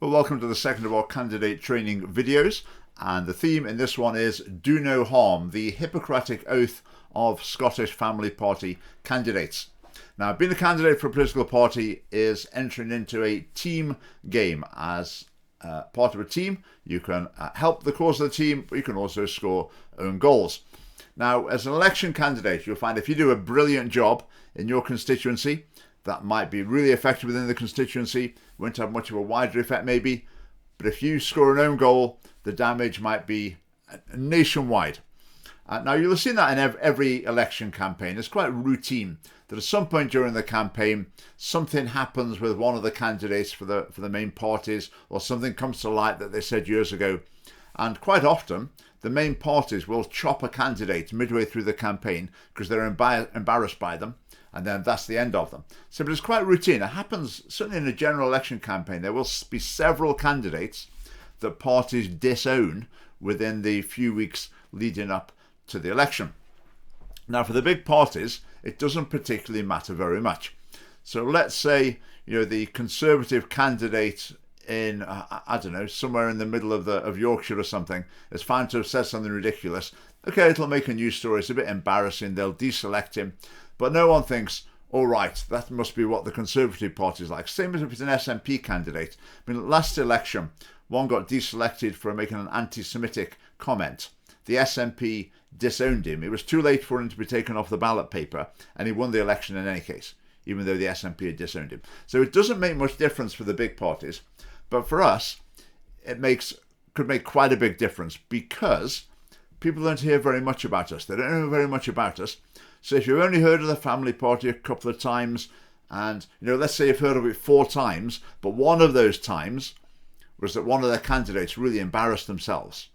Well, welcome to the second of our candidate training videos, and the theme in this one is Do No Harm, the Hippocratic Oath of Scottish Family Party candidates. Now, being a candidate for a political party is entering into a team game. As part of a team, you can help the cause of the team, but you can also score own goals. Now, as an election candidate, you'll find if you do a brilliant job in your constituency, that might be really effective within the constituency, won't have much of a wider effect maybe, but if you score an own goal, the damage might be nationwide. Now you'll have seen that in every election campaign. It's quite routine that at some point during the campaign, something happens with one of the candidates for the main parties, or something comes to light that they said years ago. And quite often, the main parties will chop a candidate midway through the campaign because they're embarrassed by them, and then that's the end of them. So but it's quite routine. It happens certainly in a general election campaign. There will be several candidates that parties disown within the few weeks leading up to the election. Now, for the big parties, it doesn't particularly matter very much. So let's say the Conservative candidate in I don't know, somewhere in the middle of Yorkshire or something is found to have said something ridiculous. Okay, it'll make a news story. It's a bit embarrassing. They'll deselect him, but no one thinks, all right, that must be what the Conservative Party is like. Same as if it's an SNP candidate. I mean, last election, one got deselected for making an anti-Semitic comment. The SNP disowned him. It was too late for him to be taken off the ballot paper, and he won the election in any case, even though the SNP had disowned him. So it doesn't make much difference for the big parties, but for us, could make quite a big difference because people don't hear very much about us. They don't know very much about us. So if you've only heard of the Family Party a couple of times, and let's say you've heard of it 4 times, but one of those times was that one of their candidates really embarrassed themselves,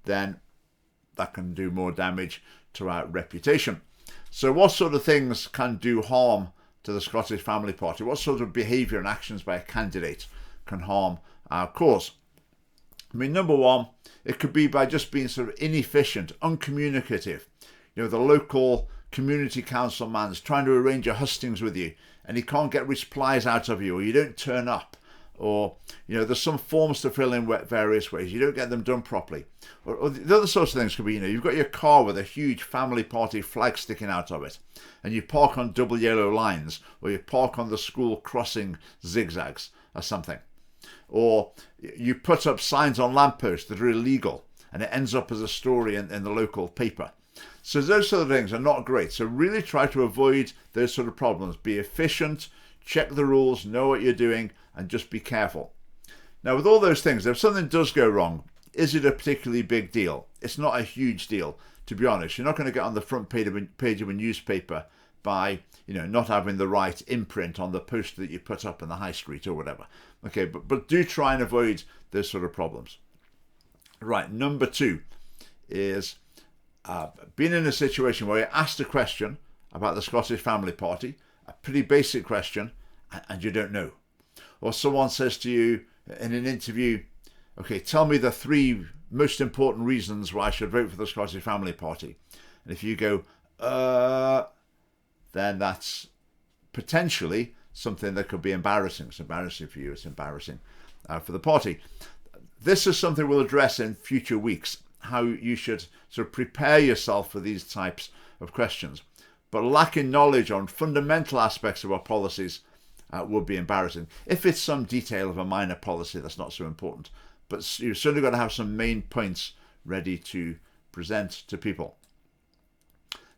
then that can do more damage to our reputation. So what sort of things can do harm to the Scottish Family Party? What sort of behaviour and actions by a candidate can harm our cause? I mean, number one, it could be by just being sort of inefficient, uncommunicative. The local community council man's trying to arrange a hustings with you and he can't get replies out of you, or you don't turn up, or there's some forms to fill in various ways, you don't get them done properly, or the other sorts of things could be you've got your car with a huge Family Party flag sticking out of it and you park on double yellow lines, or you park on the school crossing zigzags or something, or you put up signs on lampposts that are illegal and it ends up as a story in the local paper. So those sort of things are not great. So really try to avoid those sort of problems. Be efficient, check the rules, know what you're doing, and just be careful. Now, with all those things, if something does go wrong, is it a particularly big deal? It's not a huge deal, to be honest. You're not going to get on the front page of a newspaper by not having the right imprint on the poster that you put up in the high street or whatever. Okay, but do try and avoid those sort of problems. Right, number 2 is being in a situation where you're asked a question about the Scottish Family Party, a pretty basic question, and you don't know. Or someone says to you in an interview, okay, tell me the 3 most important reasons why I should vote for the Scottish Family Party. And if you go, then that's potentially something that could be embarrassing. It's embarrassing for you, it's embarrassing for the party. This is something we'll address in future weeks, how you should sort of prepare yourself for these types of questions. But lacking knowledge on fundamental aspects of our policies would be embarrassing. If it's some detail of a minor policy, that's not so important. But you've certainly got to have some main points ready to present to people.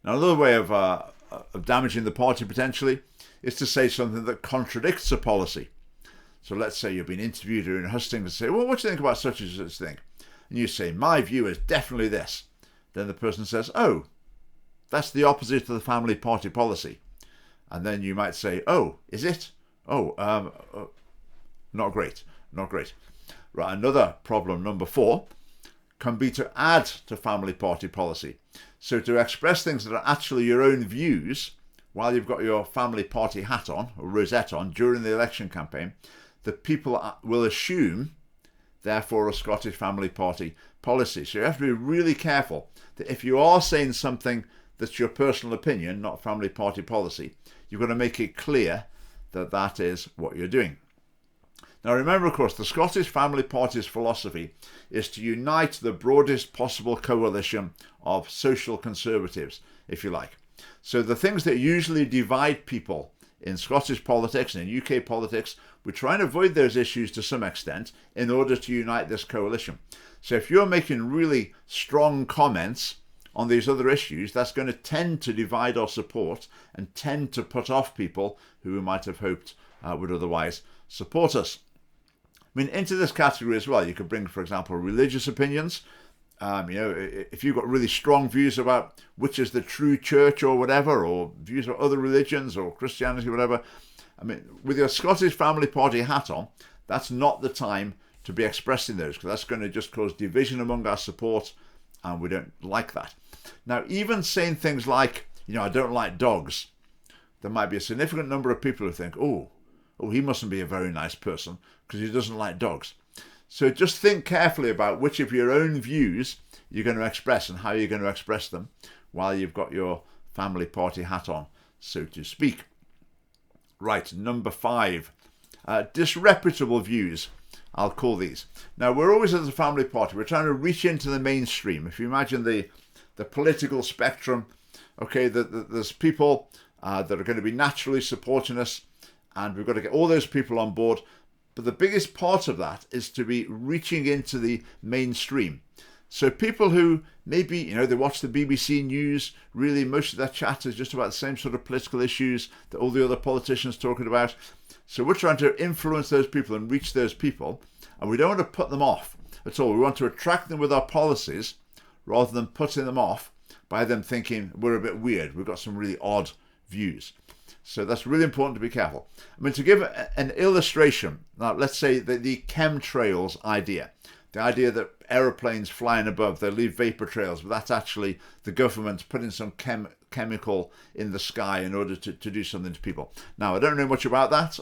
Now, another way of damaging the party potentially is to say something that contradicts a policy. So let's say you've been interviewed or in hustings and say, well, what do you think about such and such thing? And you say, my view is definitely this. Then the person says, oh, that's the opposite of the Family Party policy. And then you might say, oh, is it? Oh, not great, not great. Right, another problem, number 4, can be to add to Family Party policy. So to express things that are actually your own views while you've got your Family Party hat on, or rosette on, during the election campaign, that people will assume therefore a Scottish Family Party policy. So you have to be really careful that if you are saying something that's your personal opinion, not Family Party policy, you've got to make it clear that that is what you're doing. Now remember, of course, the Scottish Family Party's philosophy is to unite the broadest possible coalition of social conservatives, if you like. So the things that usually divide people in Scottish politics and in UK politics, we try and avoid those issues to some extent in order to unite this coalition. So if you're making really strong comments on these other issues, that's going to tend to divide our support and tend to put off people who we might have hoped would otherwise support us. I mean, into this category as well, you could bring, for example, religious opinions. If you've got really strong views about which is the true church or whatever, or views about other religions or Christianity or whatever, I mean, with your Scottish Family Party hat on, that's not the time to be expressing those, because that's going to just cause division among our support, and we don't like that. Now, even saying things like, I don't like dogs, there might be a significant number of people who think, oh, he mustn't be a very nice person because he doesn't like dogs. So just think carefully about which of your own views you're going to express and how you're going to express them while you've got your family party hat on, so to speak. Right, number 5, disreputable views, I'll call these. Now, we're always, as a family party, we're trying to reach into the mainstream. If you imagine the political spectrum, okay, there's people that are going to be naturally supporting us, and we've got to get all those people on board. But the biggest part of that is to be reaching into the mainstream. So people who maybe, they watch the BBC News, really most of their chat is just about the same sort of political issues that all the other politicians are talking about. So we're trying to influence those people and reach those people, and we don't want to put them off at all. We want to attract them with our policies rather than putting them off by them thinking we're a bit weird, we've got some really odd views. So that's really important to be careful. I mean, to give an illustration, now let's say the chemtrails idea, the idea that aeroplanes flying above, they leave vapor trails, but that's actually the government putting some chemical in the sky in order to do something to people. Now, I don't know much about that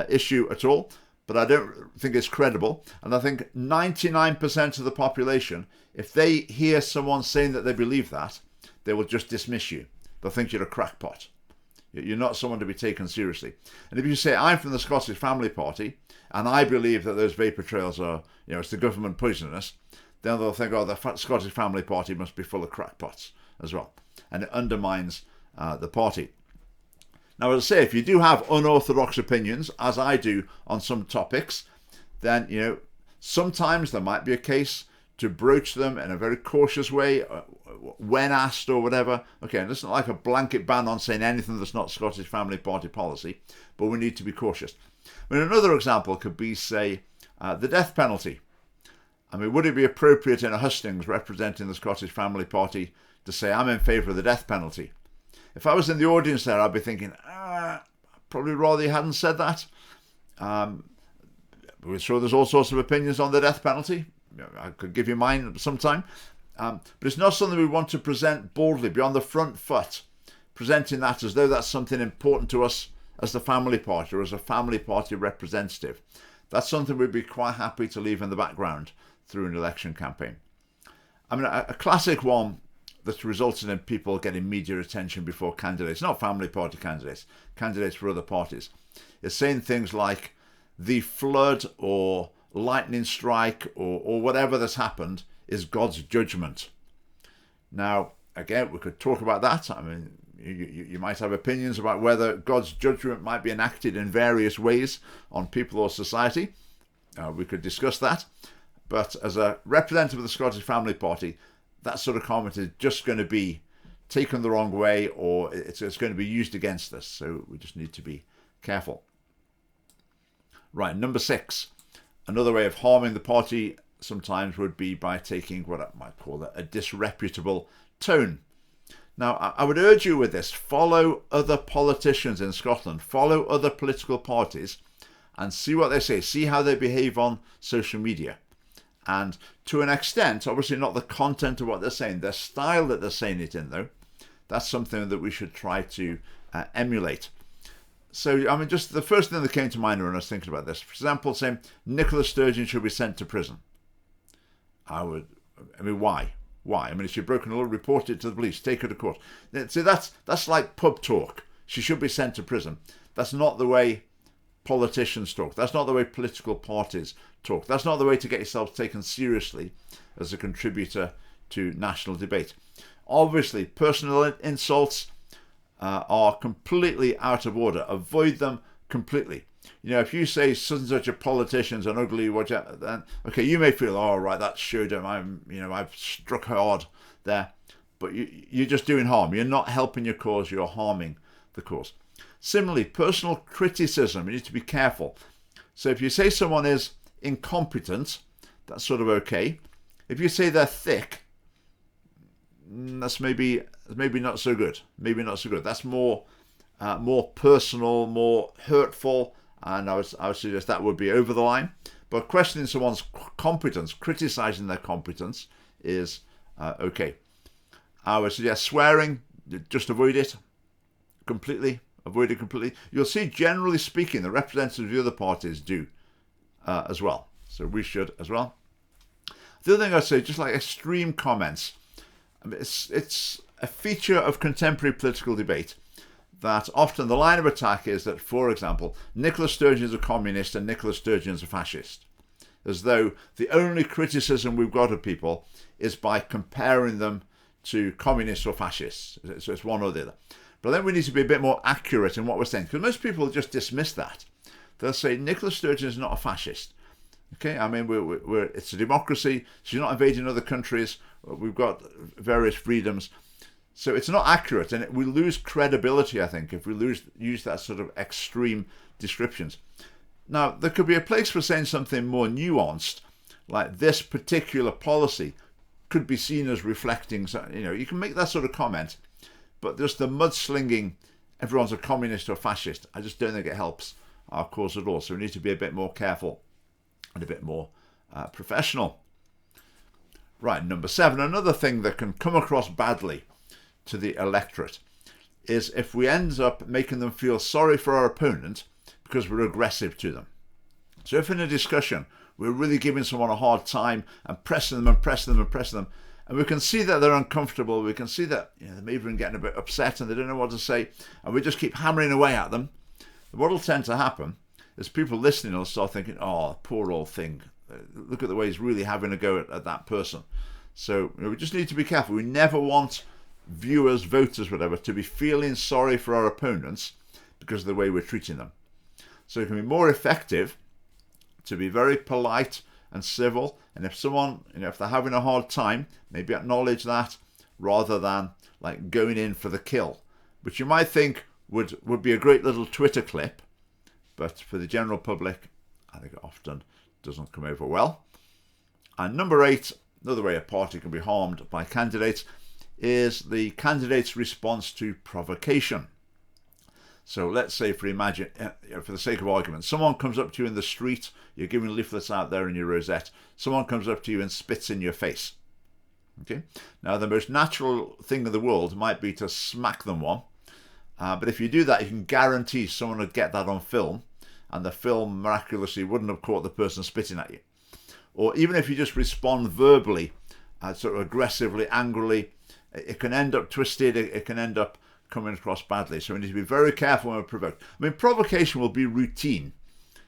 issue at all, but I don't think it's credible. And I think 99% of the population, if they hear someone saying that they believe that, they will just dismiss you. They'll think you're a crackpot. You're not someone to be taken seriously. And if you say, I'm from the Scottish Family Party, and I believe that those vapor trails are, it's the government poisoning us, then they'll think, the Scottish Family Party must be full of crackpots as well. And it undermines the party. Now, as I say, if you do have unorthodox opinions, as I do on some topics, then, sometimes there might be a case to broach them in a very cautious way when asked or whatever. Okay, and it's not like a blanket ban on saying anything that's not Scottish Family Party policy, but we need to be cautious. I mean, another example could be, say, the death penalty. I mean, would it be appropriate in a hustings representing the Scottish Family Party to say, I'm in favour of the death penalty? If I was in the audience there, I'd be thinking, probably rather you hadn't said that. We're sure there's all sorts of opinions on the death penalty. I could give you mine sometime. But it's not something we want to present boldly, be on the front foot, presenting that as though that's something important to us as the family party or as a family party representative. That's something we'd be quite happy to leave in the background through an election campaign. I mean, a classic one that's resulted in people getting media attention before candidates, not family party candidates, candidates for other parties, is saying things like the flood or lightning strike or whatever that's happened is God's judgment. Now, again, we could talk about that. I mean, you might have opinions about whether God's judgment might be enacted in various ways on people or society. We could discuss that. But as a representative of the Scottish Family Party, that sort of comment is just going to be taken the wrong way, or it's going to be used against us. So we just need to be careful. Right, number 6. Another way of harming the party sometimes would be by taking what I might call a disreputable tone. Now, I would urge you with this, follow other politicians in Scotland, follow other political parties and see what they say, see how they behave on social media. And to an extent, obviously not the content of what they're saying, their style that they're saying it in though, that's something that we should try to emulate. So, I mean, just the first thing that came to mind when I was thinking about this, for example, saying Nicola Sturgeon should be sent to prison. Why? Why? I mean, if she'd broken a law, report it to the police, take her to court. See, that's like pub talk. She should be sent to prison. That's not the way politicians talk. That's not the way political parties talk. That's not the way to get yourself taken seriously as a contributor to national debate. Obviously, personal insults are completely out of order. Avoid them completely. You know, if you say such and such a politician's an ugly, then okay, you may feel, oh right, that showed him. I've struck hard there, but you're just doing harm. You're not helping your cause. You're harming the cause. Similarly, personal criticism. You need to be careful. So if you say someone is incompetent, that's sort of okay. If you say they're thick, that's maybe not so good. Maybe not so good. That's more personal, more hurtful, and I would suggest that would be over the line. But questioning someone's competence, criticizing their competence, is okay. I would suggest swearing. Just avoid it completely. Avoid it completely. You'll see, generally speaking, the representatives of the other parties do as well. So we should as well. The other thing I'd say, just like extreme comments. I mean, it's a feature of contemporary political debate that often the line of attack is that, for example, Nicola Sturgeon is a communist and Nicola Sturgeon is a fascist. As though the only criticism we've got of people is by comparing them to communists or fascists. So it's one or the other. But then we need to be a bit more accurate in what we're saying, because most people just dismiss that. They'll say Nicola Sturgeon is not a fascist. Okay, I mean, it's a democracy. She's not invading other countries. We've got various freedoms. So it's not accurate, and we lose credibility, I think, if we use that sort of extreme descriptions. Now, there could be a place for saying something more nuanced, like this particular policy could be seen as reflecting, you can make that sort of comment, but just the mudslinging, everyone's a communist or fascist, I just don't think it helps our cause at all. So we need to be a bit more careful and a bit more professional. Right, number 7, another thing that can come across badly to the electorate is if we end up making them feel sorry for our opponent because we're aggressive to them. So if in a discussion we're really giving someone a hard time and pressing them and pressing them and pressing them, and we can see that they're uncomfortable, we can see that they're even getting a bit upset and they don't know what to say, and we just keep hammering away at them, what will tend to happen is people listening will start thinking, oh, poor old thing, look at the way he's really having a go at that person. So we just need to be careful. We never want viewers, voters, whatever, to be feeling sorry for our opponents because of the way we're treating them. So it can be more effective to be very polite and civil, and if someone, if they're having a hard time, maybe acknowledge that rather than like going in for the kill, which you might think would be a great little Twitter clip, but for the general public, I think it often doesn't come over well. And number 8, another way a party can be harmed by candidates is the candidate's response to provocation. So let's say, for the sake of argument, someone comes up to you in the street, you're giving leaflets out there in your rosette, someone comes up to you and spits in your face. Okay. Now, the most natural thing in the world might be to smack them one, but if you do that, you can guarantee someone would get that on film, and the film miraculously wouldn't have caught the person spitting at you. Or even if you just respond verbally, sort of aggressively, angrily, it can end up twisted, it can end up coming across badly. So we need to be very careful when we're provoked. I mean, provocation will be routine.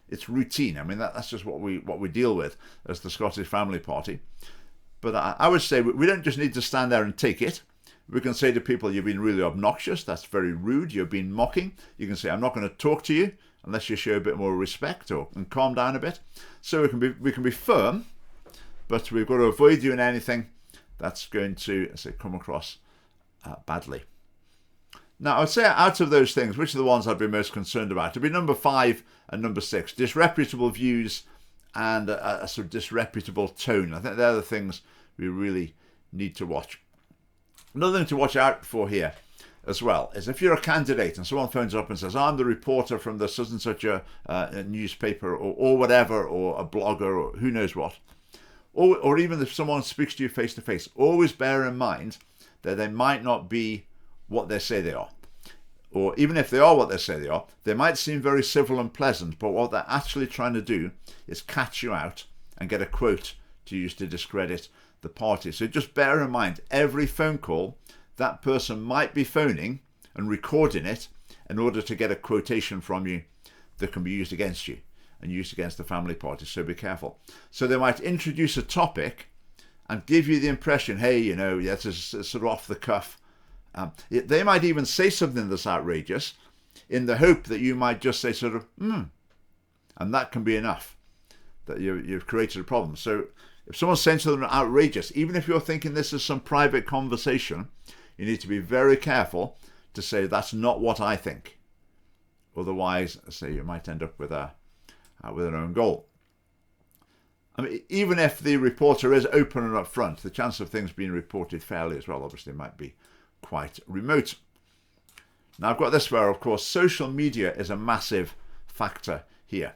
It's routine. I mean, that's just what we deal with as the Scottish Family Party. But I would say we don't just need to stand there and take it. We can say to people, you've been really obnoxious, that's very rude, you've been mocking. You can say, I'm not going to talk to you unless you show a bit more respect and calm down a bit. So we can be firm, but we've got to avoid doing anything that's going to, come across badly. Now, I would say out of those things, which are the ones I'd be most concerned about? It'd be number 5 and number 6, disreputable views and a sort of disreputable tone. I think they're the things we really need to watch. Another thing to watch out for here as well is if you're a candidate and someone phones up and says, I'm the reporter from the such and such a newspaper or whatever, or a blogger or who knows what, or even if someone speaks to you face to face, always bear in mind that they might not be what they say they are. Or even if they are what they say they are, they might seem very civil and pleasant, but what they're actually trying to do is catch you out and get a quote to use to discredit the party. So just bear in mind, every phone call, that person might be phoning and recording it in order to get a quotation from you that can be used against you and used against the family party, so be careful. So they might introduce a topic and give you the impression, hey, you know, that's a sort of off the cuff. They might even say something that's outrageous in the hope that you might just say sort of, and that can be enough, that you've created a problem. So if someone's saying something outrageous, even if you're thinking this is some private conversation, you need to be very careful to say that's not what I think. Otherwise, say you might end up with an own goal. I mean, even if the reporter is open and upfront, the chance of things being reported fairly as well, obviously, might be quite remote. Now, I've got this where, of course, social media is a massive factor here.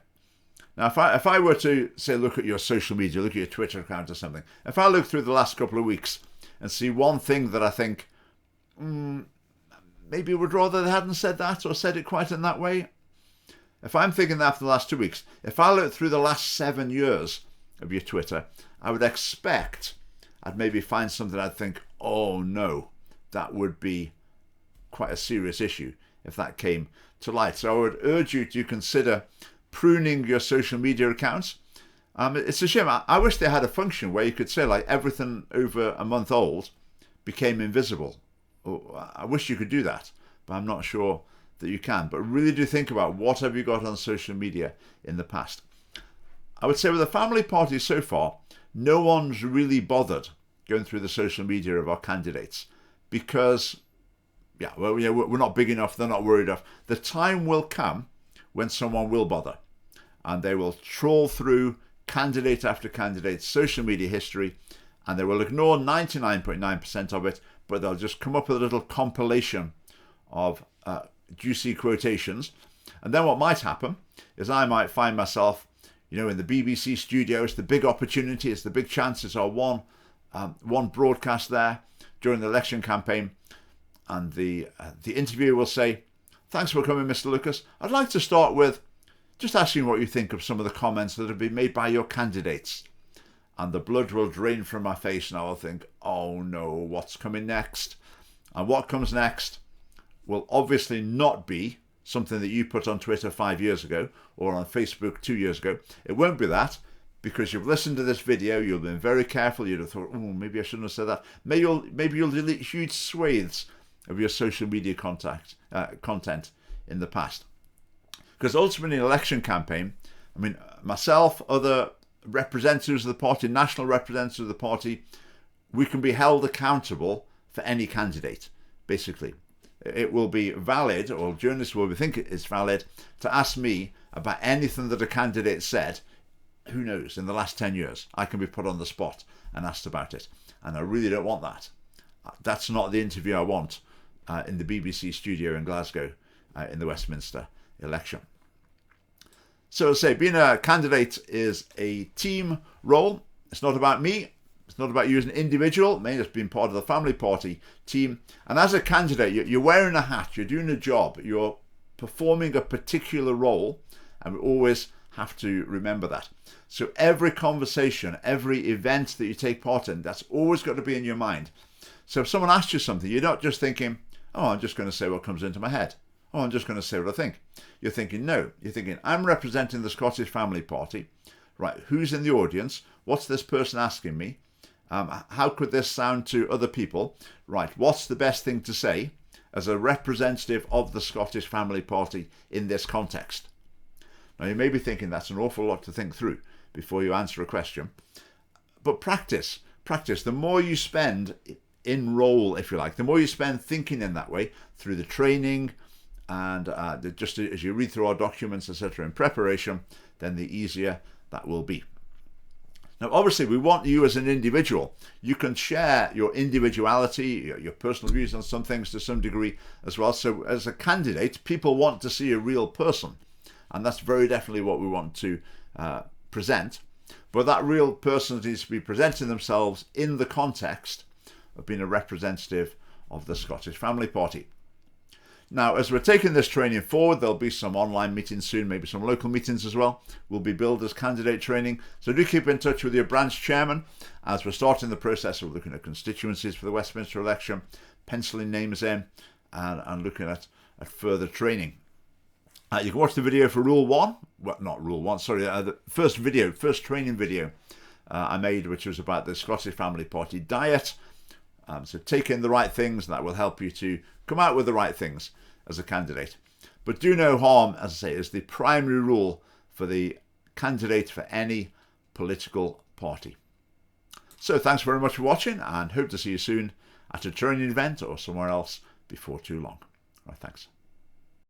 Now, if I were to, say, look at your social media, look at your Twitter account or something, if I look through the last couple of weeks and see one thing that I think, maybe would rather they hadn't said that or said it quite in that way. If I'm thinking that after the last 2 weeks, if I look through the last 7 years of your Twitter, I would expect I'd maybe find something I'd think, oh no, that would be quite a serious issue if that came to light. So I would urge you to consider pruning your social media accounts. It's a shame. I wish they had a function where you could say like everything over a month old became invisible. I wish you could do that, but I'm not sure that you can. But really do think about what have you got on social media in the past. I would say with the family party so far, no one's really bothered going through the social media of our candidates because, we're not big enough, they're not worried enough. The time will come when someone will bother and they will trawl through candidate after candidate's social media history and they will ignore 99.9% of it, but they'll just come up with a little compilation of juicy quotations. And then what might happen is I might find myself, in the BBC studio. It's the big opportunity, it's the big chance, it's our one broadcast there during the election campaign. And the interviewer will say, "Thanks for coming, Mr. Lucas. I'd like to start with just asking what you think of some of the comments that have been made by your candidates." And the blood will drain from my face and I will think, oh no, what's coming next? And what comes next will obviously not be something that you put on Twitter 5 years ago or on Facebook 2 years ago. It won't be that because you've listened to this video, you've been very careful, you'd have thought, oh, maybe I shouldn't have said that. Maybe you'll delete huge swathes of your social media content in the past. Because ultimately, in an election campaign, myself, other representatives of the party, national representatives of the party, we can be held accountable for any candidate, basically. It will be valid, or journalists will think it is valid, to ask me about anything that a candidate said, who knows, in the last 10 years. I can be put on the spot and asked about it. And I really don't want that. That's not the interview I want in the BBC studio in Glasgow in the Westminster election. So as I say, being a candidate is a team role. It's not about me. It's not about you as an individual. It may just be part of the family party team. And as a candidate, you're wearing a hat. You're doing a job. You're performing a particular role. And we always have to remember that. So every conversation, every event that you take part in, that's always got to be in your mind. So if someone asks you something, you're not just thinking, oh, I'm just going to say what comes into my head. Oh, I'm just going to say what I think. You're thinking, no. You're thinking, I'm representing the Scottish Family Party. Right, who's in the audience? What's this person asking me? How could this sound to other people? Right, what's the best thing to say as a representative of the Scottish Family Party in this context? Now, you may be thinking that's an awful lot to think through before you answer a question. But practice. The more you spend in role, if you like, the more you spend thinking in that way through the training and just as you read through our documents, etc., in preparation, then the easier that will be. Now, obviously, we want you as an individual. You can share your individuality, your personal views on some things to some degree as well. So as a candidate, people want to see a real person. And that's very definitely what we want to present. But that real person needs to be presenting themselves in the context of being a representative of the Scottish Family Party. Now, as we're taking this training forward, there'll be some online meetings soon, maybe some local meetings as well. Will be billed as candidate training. So do keep in touch with your branch chairman as we're starting the process of looking at constituencies for the Westminster election, penciling names in and looking at further training. You can watch the video for Rule 1. Well, not Rule 1, sorry. The first training video I made, which was about the Scottish Family Party diet. So take in the right things, and that will help you to come out with the right things as a candidate. But do no harm, as I say, is the primary rule for the candidate for any political party. So thanks very much for watching, and hope to see you soon at a training event or somewhere else before too long. All right, thanks.